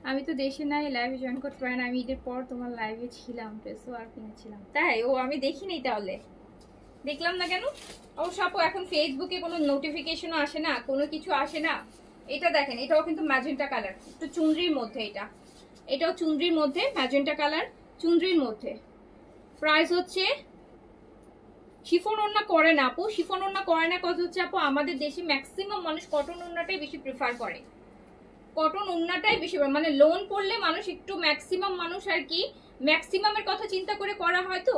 আমি তো দেশে নাই, লাইভে জয়েন করতে পারি না, আমি ঈদের পর তোমার লাইভে ছিলাম, ড্রেসও আর কিনেছিলাম। তাই ও আমি দেখিনি, তাহলে দেখলাম না কেন? অবশ্য আপু এখন ফেসবুকে কোনো নোটিফিকেশনও আসে না, কোনো কিছু আসে না। এটা দেখেন, এটাও কিন্তু ম্যাজেন্টা কালার, একটু চুনরির মধ্যে, এটাও চুনরির মধ্যে, ম্যাজেন্টা কালার চুনরির মধ্যে। প্রাইস হচ্ছে, শিফন ওড়না করে না আপু, শিফন ওড়না করে না। কথা হচ্ছে আপু আমাদের দেশে ম্যাক্সিমাম মানুষ কটন ওড়নাটাই বেশি প্রিফার করে, কটন ওড়নাটাই বেশি, মানে লোন করলে মানুষ একটু ম্যাক্সিমাম মানুষ আর কি ম্যাক্সিমামের কথা চিন্তা করে করা হয় তো।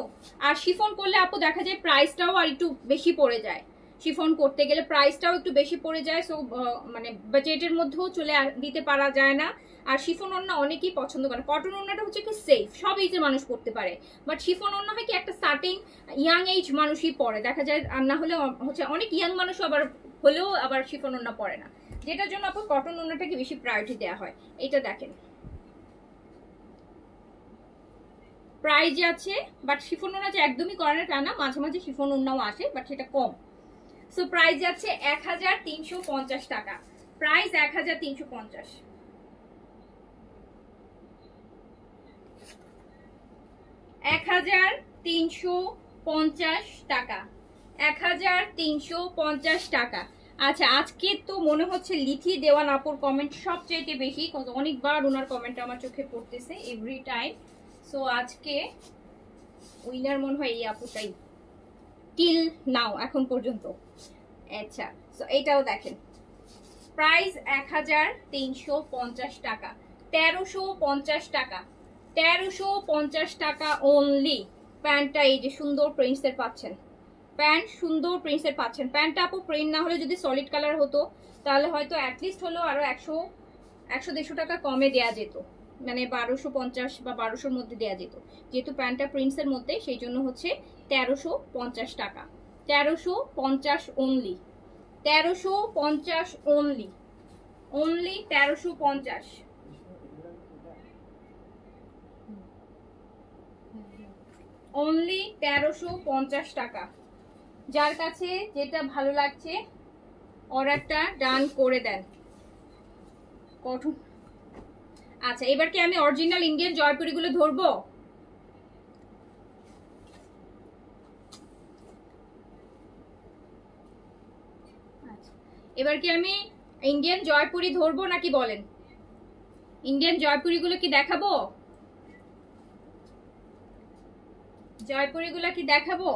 আর শিফন করলে আপু দেখা যায় প্রাইসটাও আর একটু বেশি পড়ে যায়, শিফন করতে গেলে প্রাইসটাও একটু বেশি পড়ে যায়। সো মানে বাজেটের মধ্যেও চলে দিতে পারা যায় না। আর শিফন ওড়না অনেকেই পছন্দ করে, কটন ওড়নাটা হচ্ছে একটু সেফ, সব এজের মানুষ পড়তে পারে। বাট শিফন ওড়না হয় কি একটা সার্টেন ইয়াং এজ মানুষই পরে দেখা যায়, আর না হলে হচ্ছে অনেক ইয়াং মানুষ আবার হলেও আবার শিফন ওড়না পরে না, যেটার জন্য আপু কটন ওড়নাটাকে বেশি প্রায়োরিটি দেওয়া হয়। এটা দেখেন প্রাইস আছে, বাট শিফন ওড়না যে একদমই করে না তা না, মাঝে মাঝে শিফন ওড়নাও আসে, বাট সেটা কম। সো প্রাইস যাচ্ছে 1350 টাকা, প্রাইস 1350। 1350 টাকা, 1350 টাকা। আচ্ছা আজকে তো মনে হচ্ছে লিথি দেওয়ান আপুর কমেন্ট সবচেয়ে বেশি, অনেকবার ওনার কমেন্ট আমার চোখে পড়তেছে এভরি টাইম। সো আজকে উইনার মনে হয় এই আপুটাই টিল নাও এখন পর্যন্ত। আচ্ছা সো এটাও দেখেন, প্রাইস 1350 টাকা, 1350 টাকা, 1350 টাকা অনলি। প্যান্টটা এই যে সুন্দর প্রিন্টসের পাচ্ছেন, প্যান্ট সুন্দর প্রিন্টসের পাচ্ছেন। প্যান্টটা আপু প্রিন্ট না হলে যদি সলিড কালার হতো তাহলে হয়তো অ্যাটলিস্ট হলো আরো 100-150 টাকা কমে দেয়া যেত, মানে 1250 বা 1200-র মধ্যে দেয়া যেত। যেহেতু প্যান্টটা প্রিন্টসের মধ্যে সেই জন্য হচ্ছে 1350 টাকা, 1350 অনলি, 1350 অনলি, অনলি 1350। অনলি 1350 টাকা। যার কাছে যেটা ভালো লাগছে অর্ডারটা ডান করে দেন। কটন। আচ্ছা, এবার কি আমি অরিজিনাল ইন্ডিয়ান জয়পুরিগুলো ধরবো? এবার কি আমি ইন্ডিয়ান জয়পুরি ধরবো নাকি বলেন? ইন্ডিয়ান জয়পুরিগুলো কি দেখাবো? জয়পুরিগুলো কি দেখাবো?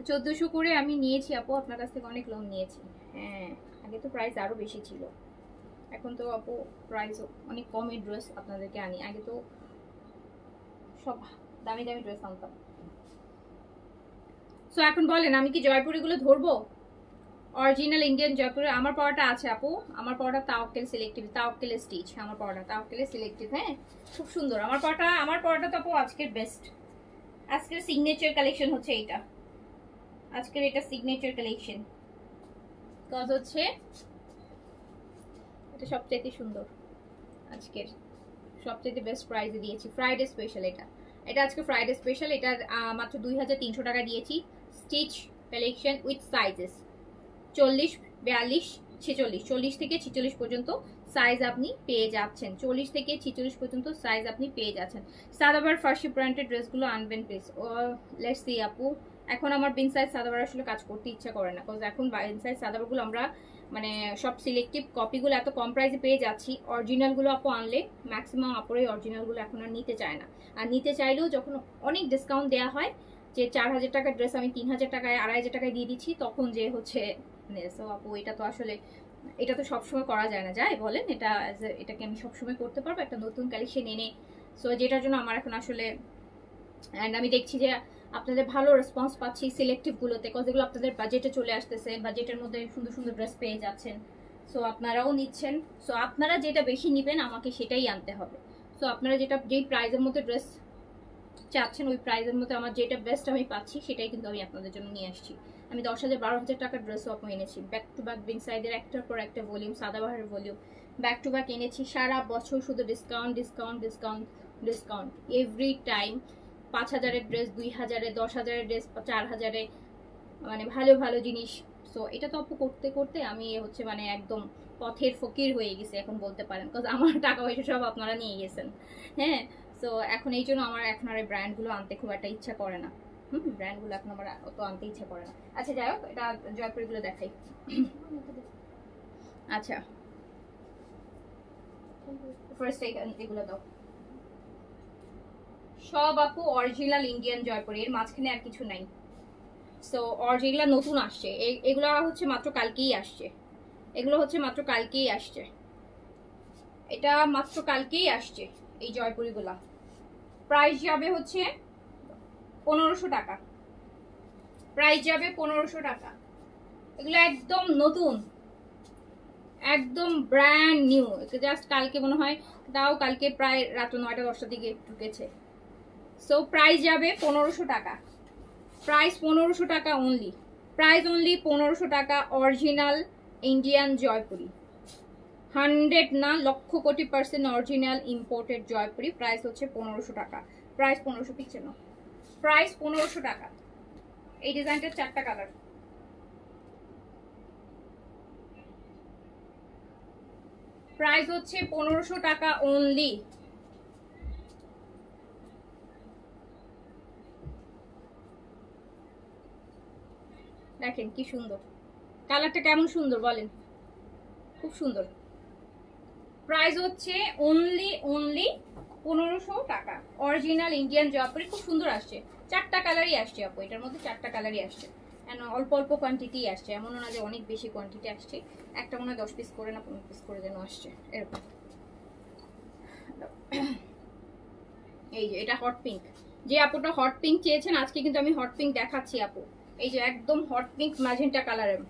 1400 করে আমি নিয়েছি আপু, আপনার কাছ থেকে অনেক লোন নিয়েছি। হ্যাঁ, আগে তো প্রাইস আরো বেশি ছিল, এখন তো আপু প্রাইস অনেক কমই ড্রেস আপনাদেরকে আনি। আগে তো সব দামি দামি ড্রেস আনতাম। সো এখন বলেন আমি কি জয়পুরিগুলো ধরবো? অরিজিনাল ইন্ডিয়ান জয়পুরে আমার পড়াটা আছে আপু, আমার পড়াটা তাওয়াক্কেল সিলেক্টিভ, তাওয়াক্কেল স্টিচ, আমার পড়াটা তাওয়াক্কেল সিলেক্টিভ। হ্যাঁ, খুব সুন্দর আমার পড়াটা তো আপু আজকের বেস্ট। আজকের সিগনেচার কালেকশন হচ্ছে এইটা, আজকের এটা সিগনেচার কালেকশন। কজ হচ্ছে এটা সবচেয়ে সুন্দর, আজকের সবচেয়ে বেস্ট প্রাইসে দিয়েছি। ফ্রাইডে স্পেশাল এটা, এটা আজকে ফ্রাইডে স্পেশাল। এটা মাত্র 2300 টাকা দিয়েছি। স্টিচ কালেকশন উইথ সাইজেস 40, 42, 46, 40 থেকে 46 পর্যন্ত সাইজ আপনি পেয়ে যাচ্ছেন। 40 থেকে 46 পর্যন্ত সাইজ আপনি পেয়ে যাচ্ছেন। সাদাবার ফার্সি ব্র্যান্ডের ড্রেসগুলো আনবেন প্লিজ। ও লেটস সি আপু, এখন আমার বিন সাইজ সাদাবার আসলে কাজ করতে ইচ্ছা করে না, বিকজ এখন বিন সাইজ সাদাবারগুলো আমরা মানে সব সিলেক্টিভ কপিগুলো এত কম প্রাইসে পেয়ে যাচ্ছি। অরিজিনালগুলো আপু আনলে ম্যাক্সিমাম আপুরে অরিজিনালগুলো এখন আর নিতে চায় না, আর নিতে চাইলেও যখন অনেক ডিসকাউন্ট দেওয়া হয়, যে 4000 টাকার ড্রেস আমি 3000 টাকায় 2500 টাকায় দিয়ে দিচ্ছি, তখন যে হচ্ছে সো আপু এটা তো আসলে এটা তো সবসময় করা যায় না, যায় বলেন? এটাকে আমি সবসময় করতে পারবো একটা নতুন কালেকশন এনে? সো যেটার জন্য আমার এখন আসলে, অ্যান্ড আমি দেখছি যে আপনাদের ভালো রেসপন্স পাচ্ছি সিলেক্টিভগুলোতে, কজ এগুলো আপনাদের বাজেটে চলে আসতেছে, বাজেটের মধ্যে সুন্দর সুন্দর ড্রেস পেয়ে যাচ্ছেন। সো আপনারাও নিচ্ছেন। সো আপনারা যেটা বেশি নেবেন আমাকে সেটাই আনতে হবে। সো আপনারা যেই প্রাইজের মধ্যে ড্রেস চাচ্ছেন ওই প্রাইজের মধ্যে আমার যেটা বেস্ট আমি পাচ্ছি সেটাই কিন্তু আমি আপনাদের জন্য নিয়ে আসছি। আমি 10,000 12,000 টাকার ড্রেসও আপনি এনেছি, ব্যাক টু ব্যাক বিন সাইডের একটার পর একটা ভলিউম, সাদাবাহারের ভলিউম ব্যাক টু ব্যাক এনেছি। সারা বছর শুধু discount discount discount discount every time. 5000-এর ড্রেস 2000-এ, 10,000-এর ড্রেস 4000-এ, মানে ভালো ভালো জিনিস। সো এটা তো আপু করতে করতে আমি হচ্ছে মানে একদম পথের ফকির হয়ে গেছি এখন বলতে পারেন, বিকজ আমার টাকা পয়সা সব আপনারা নিয়ে গেছেন। হ্যাঁ, সো এখন এই জন্য আমার এখন আর এই ব্র্যান্ডগুলো আনতে খুব একটা ইচ্ছা করে না। ব্র্যান্ডগুলো এখন আমার অত আনতে ইচ্ছা করে না। আচ্ছা যাই হোক, এটা জয়পুরগুলো দেখাই। আচ্ছা ফার্স্ট এগুলো দাও। সব আপু অরিজিনাল ইন্ডিয়ান জয়পুরি, এর মাঝখানে আর কিছু নাই। সো যেগুলো নতুন আসছে এগুলো হচ্ছে মাত্র কালকেই আসছে, এগুলো হচ্ছে মাত্র কালকেই আসছে, এটা মাত্র কালকেই আসছে এই জয়পুরিগুলা। প্রাইস যাবে হচ্ছে 1500 টাকা, প্রাইস যাবে 1500 টাকা। এগুলো একদম নতুন, একদম ব্র্যান্ড নিউ, জাস্ট কালকে মনে হয়, তাও কালকে প্রায় রাত 9টা 10টার দিকে ঢুকেছে। সো প্রাইস যাবে 1500 টাকা, প্রাইস 1500 টাকা অনলি, প্রাইস অনলি 1500 টাকা। অরিজিনাল ইন্ডিয়ান জয়পুরি, 100 না lakh crore % original imported Jaipuri. Price হচ্ছে 1500 টাকা, প্রাইস 1500 পিছনে না, প্রাইস 1500 টাকা। এই ডিজাইনটার 4টা কালার, প্রাইস হচ্ছে 1500 টাকা অনলি। দেখেন কি সুন্দর কালারটা, কেমন সুন্দর বলেন, খুব সুন্দর। প্রাইস হচ্ছে অনলি 1500 টাকা। অরিজিনাল ইন্ডিয়ান জয়পুরি খুব সুন্দর আসছে, 4টা কালারই আসছে আপু, এটার মধ্যে 4টা কালারই আসছে। অল্প অল্প কোয়ান্টিটি আসছে, এমনও না যে অনেক বেশি কোয়ান্টিটি আসছে। একটা মনে হয় 10 পিস করে না 15 পিস করে যেন আসছে এরকম। এই যে এটা হট পিঙ্ক, যে আপুটা হট পিঙ্ক চেয়েছেন আজকে কিন্তু আমি হট পিঙ্ক দেখাচ্ছি আপু। এই যে একদম হট পিঙ্ক ম্যাজেন্টা কালারের,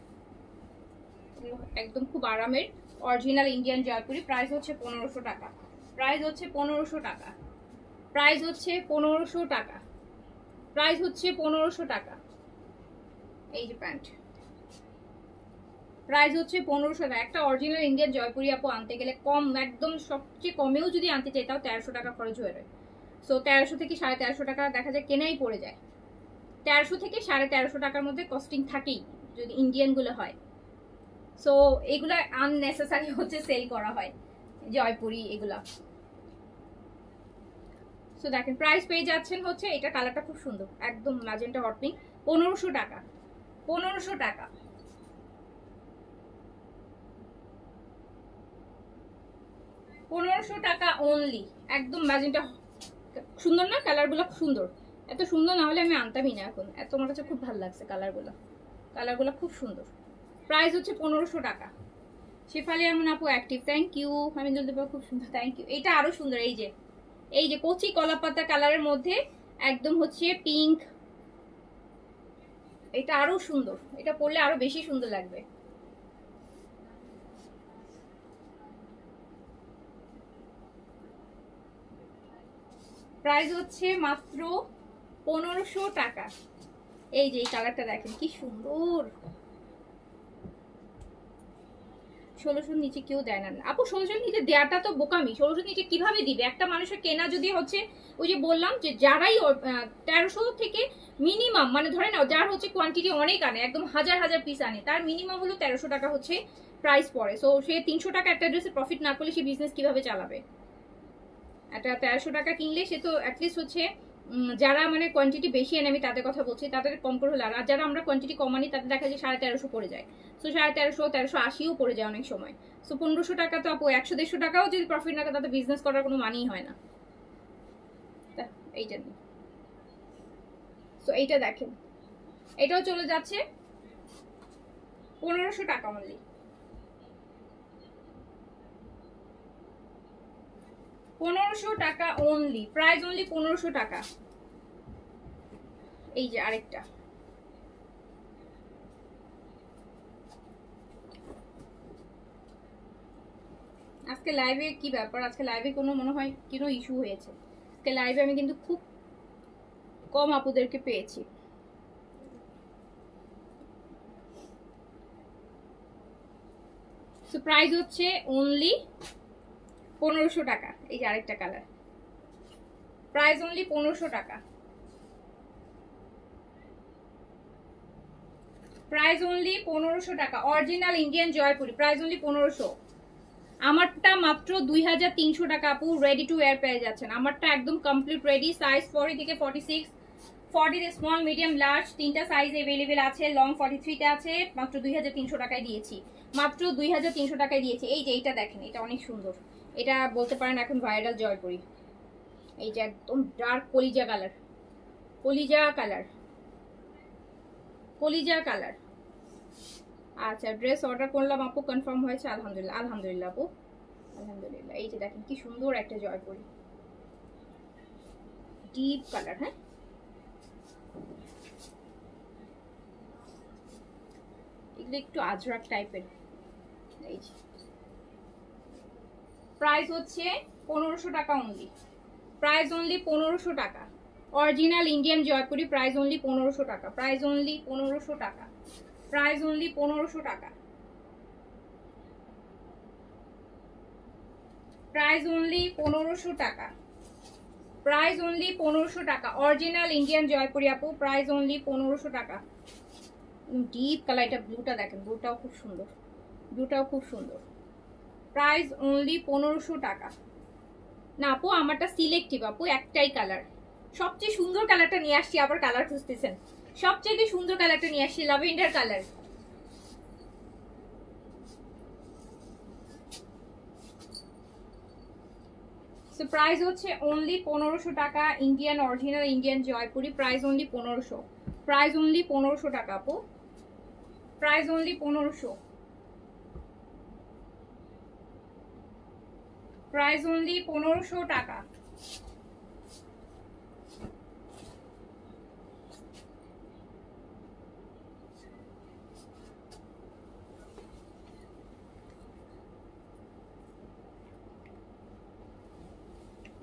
একদম খুব আরামের অরিজিনাল ইন্ডিয়ান জয়পুরি। প্রাইস হচ্ছে 1500 টাকা, প্রাইস হচ্ছে 1500 টাকা, প্রাইস হচ্ছে 1500 টাকা, প্রাইস হচ্ছে 1500 টাকা। এই যে প্যান্ট, প্রাইস হচ্ছে 1500 টাকা। একটা অরিজিনাল ইন্ডিয়ান জয়পুরি আপু আনতে গেলে কম, একদম সবচেয়ে কমেও যদি আনতে চাই তাও 1300 টাকা খরচ হয়ে যায়। সো 1300 থেকে 1350 টাকা দেখা যায় কেনাই পড়ে যায়। 1300 থেকে 1350 টাকার মধ্যে কস্টিং থাকেই যদি ইন্ডিয়ানগুলো হয়। সো এগুলো আননেসেসারি হচ্ছে সেল করা হয় জয়পুরি এগুলা। সো দেখেন প্রাইস পেয়ে যাচ্ছেন হচ্ছে, এটা কালারটা খুব সুন্দর একদম ম্যাজেন্টা হট পিঙ্ক, 1500 টাকা। 1500 টাকা। 1500 টাকা অনলি, একদম ম্যাজেন্টা। সুন্দর না কালারগুলো? সুন্দর, এত সুন্দর না হলে আমি আনতামই না এখন, এত আমার কাছে খুব ভালো লাগছে কালারগুলো। কালারগুলো খুব সুন্দর। প্রাইস হচ্ছে 1500 টাকা। শেফালি এমন আপু অ্যাক্টিভ, থ্যাংক ইউ। আমি দেবো খুব সুন্দর, থ্যাংক ইউ। এটা আরো সুন্দর, এই যে কচি কলাপাতা কালারের মধ্যে একদম হচ্ছে পিঙ্ক, এটা আরো সুন্দর, এটা পরলে আরো বেশি সুন্দর লাগবে। প্রাইস হচ্ছে মাত্র 1500 টাকা। এই যে এই কালারটা দেখেন কি সুন্দর। 1600 নিচে কেউ দেয় না আপু, 1600 নিচে দেয়াটা তো বোকামি। 1600 নিচে কিভাবে দিবে? একটা মানুষের কেনা যদি হচ্ছে, ওই যে বললাম যে যারাই 1300 থেকে মিনিমাম, মানে ধরে নাও যার হচ্ছে কোয়ান্টিটি অনেক আনে, একদম হাজার হাজার পিস আনে, তার মিনিমাম হলো 1300 টাকা হচ্ছে প্রাইস পড়ে। সো সে 300 টাকা একটা ড্রেসে প্রফিট না করলে সে বিজনেস কিভাবে চালাবে? একটা 1300 টাকা কিনলে সে তো অ্যাটলিস্ট হচ্ছে যারা মানে কোয়ান্টিটি বেশি আনে, আমি তাদের কথা বলছি, তাদের কম করে হলে, আর যারা আমরা কোয়ান্টিটি কমানি তাদের দেখা যায় 1350 পড়ে যায়। সো 1350, 1380ও পড়ে যায় অনেক সময়। সো 1500 টাকা তো আপু 100-150 টাকাও যদি প্রফিট না করে তাদের বিজনেস করার কোনো মানেই হয় না। এইটা নিয়ে সো এইটা দেখেন, এটাও চলে যাচ্ছে 1500 টাকা অনলি। 1500 টাকা অনলি, প্রাইস অনলি 1500 টাকা। এই যে আরেকটা, আজকে লাইভে কি ব্যাপার? আজকে লাইভে কোনো মনে হয় কোনো ইস্যু হয়েছে। আজকে লাইভে আমি কিন্তু খুব কম আপুদেরকে পেয়েছি। সো প্রাইস হচ্ছে অনলি 1500 টাকা। এই যে আরেকটা কালার, প্রাইস অনলি 1500 টাকা। প্রাইস অনলি 1500 টাকা, original Indian Jaipuri, price only 1500। আমারটা মাত্র 2300 টাকা আপু, রেডি টু ওয়্যার পেয়ে যাচ্ছেন। আমারটা একদম কমপ্লিট রেডি, সাইজ 40 থেকে 46, 40 স্মল মিডিয়াম লার্জ তিনটা সাইজ अवेलेबल আছে, লং 43 তে আছে। মাত্র 2300 টাকায় দিয়েছি, মাত্র 2300 টাকায় দিয়েছি। এই যে এইটা দেখেন, এটা অনেক সুন্দর, এটা বলতে পারেন এখন ভাইরাল জয়পুরি। এই যে একদম ডার্ক কলিজা কালার, কলিজা কালার, কলিজা কালার। আচ্ছা ড্রেস অর্ডার করলাম আপু, কনফার্ম হয়েছে? আলহামদুলিল্লাহ, আলহামদুলিল্লাহ আপু, আলহামদুলিল্লাহ। এই যে দেখেন কি সুন্দর একটা জয়পুরি, ডিপ কালার। হ্যাঁ এগুলো একটু আজরাক টাইপের। এই যে প্রাইস হচ্ছে 1500 টাকা অনলি, প্রাইস অনলি 1500 টাকা। Original Indian Jaipuri, price only 1500 টাকা, প্রাইস অনলি 1500 টাকা, প্রাইস অনলি 1500 টাকা, প্রাইস অনলি 1500 টাকা, প্রাইস অনলি 1500 টাকা। অরিজিনাল ইন্ডিয়ান জয়পুরি আপু, প্রাইস অনলি 1500 টাকা। ডিপ কালার, এটা ব্লুটা দেখেন, ব্লুটাও খুব সুন্দর, ব্লুটাও খুব সুন্দর। প্রাইস অনলি 1500 টাকা। না আপু আমারটা সিলেক্টিভ আপু, একটাই কালার, সবচেয়ে সুন্দর কালারটা নিয়ে আসছি। আবার কালার খুঁজতেছেন, সবচেয়ে সুন্দর কালারটা নিয়ে আসছি, ল্যাভেন্ডার কালার। সো প্রাইস হচ্ছে অনলি 1500 টাকা, Indian original Indian Jaipuri, price only 1500, price only 1500 টাকা আপু, প্রাইস অনলি 1500, প্রাইস অনলি 1500 টাকা।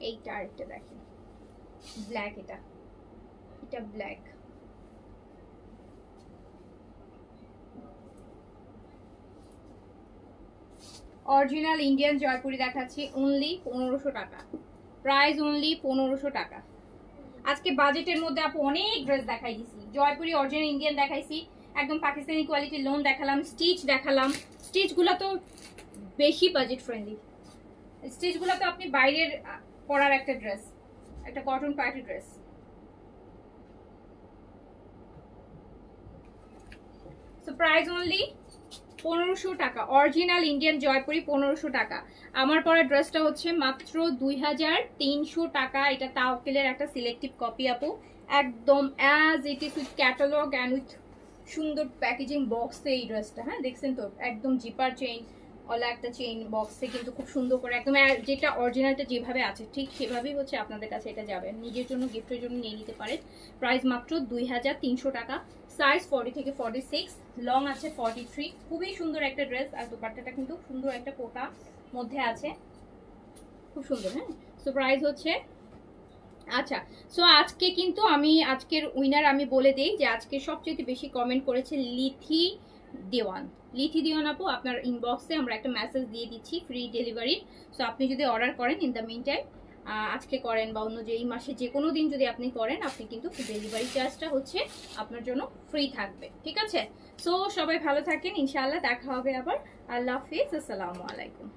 এইটা আরেকটা দেখেন, ব্ল্যাক, এটা এটা ব্ল্যাক, অরিজিনাল ইন্ডিয়ান জয়পুরি দেখাচ্ছি অনলি 1500 টাকা, প্রাইস অনলি 1500 টাকা। আজকে বাজেটের মধ্যে আপু অনেক ড্রেস দেখাই দিছি, জয়পুরি অরিজিনাল ইন্ডিয়ান দেখাইছি, একদম পাকিস্তানি কোয়ালিটির লোন দেখালাম, স্টিচ দেখালাম। স্টিচগুলো তো বেশি বাজেট ফ্রেন্ডলি, স্টিচগুলো তো আপনি বাইরের পরার একটা ড্রেস, একটা cotton party dress. So price only 1500 টাকা, অরিজিনাল ইন্ডিয়ান জয়পুরি 1500 টাকা। আমার পরা ড্রেসটা হচ্ছে মাত্র 2300 টাকা। এটা তাওকেলের একটা সিলেক্টিভ কপি আপু, একদম as it is with catalogue and with সুন্দর প্যাকেজিং বক্সে এই ড্রেসটা। হ্যাঁ দেখছেন তো, একদম জিপার চেইন ওলা একটা চেইন বক্সে কিন্তু খুব সুন্দর করে একদম যেটা অরিজিনালটা যেভাবে আছে ঠিক সেভাবেই হচ্ছে আপনাদের কাছে এটা যাবে। নিজের জন্য গিফটের জন্য নিয়ে নিতে পারেন। প্রাইস মাত্র 2300 টাকা। সাইজ 40 থেকে 46, লং আছে 43। খুবই সুন্দর একটা ড্রেস, আর দোপাট্টাটা কিন্তু সুন্দর একটা কোটা মধ্যে আছে, খুব সুন্দর। হ্যাঁ সো প্রাইস হচ্ছে, আচ্ছা সো আজকে কিন্তু আমি আজকের উইনার আমি বলে দিই যে আজকে সবচেয়ে বেশি কমেন্ট করেছে লিথি দেওয়ান। লিথি দেওয়ান আপু, আপনার ইনবক্সে আমরা একটা মেসেজ দিয়ে দিচ্ছি ফ্রি ডেলিভারি। সো আপনি যদি অর্ডার করেন ইন দ্য মিন টাইম, আজকে করেন বা অন্য যে এই মাসে যে কোনো দিন যদি আপনি করেন, আপনি কিন্তু ডেলিভারি চার্জটা হচ্ছে আপনার জন্য ফ্রি থাকবে, ঠিক আছে? সো সবাই ভালো থাকেন, ইনশাআল্লাহ দেখা হবে আবার। আল্লাহ হাফিজ, আসসালামু আলাইকুম।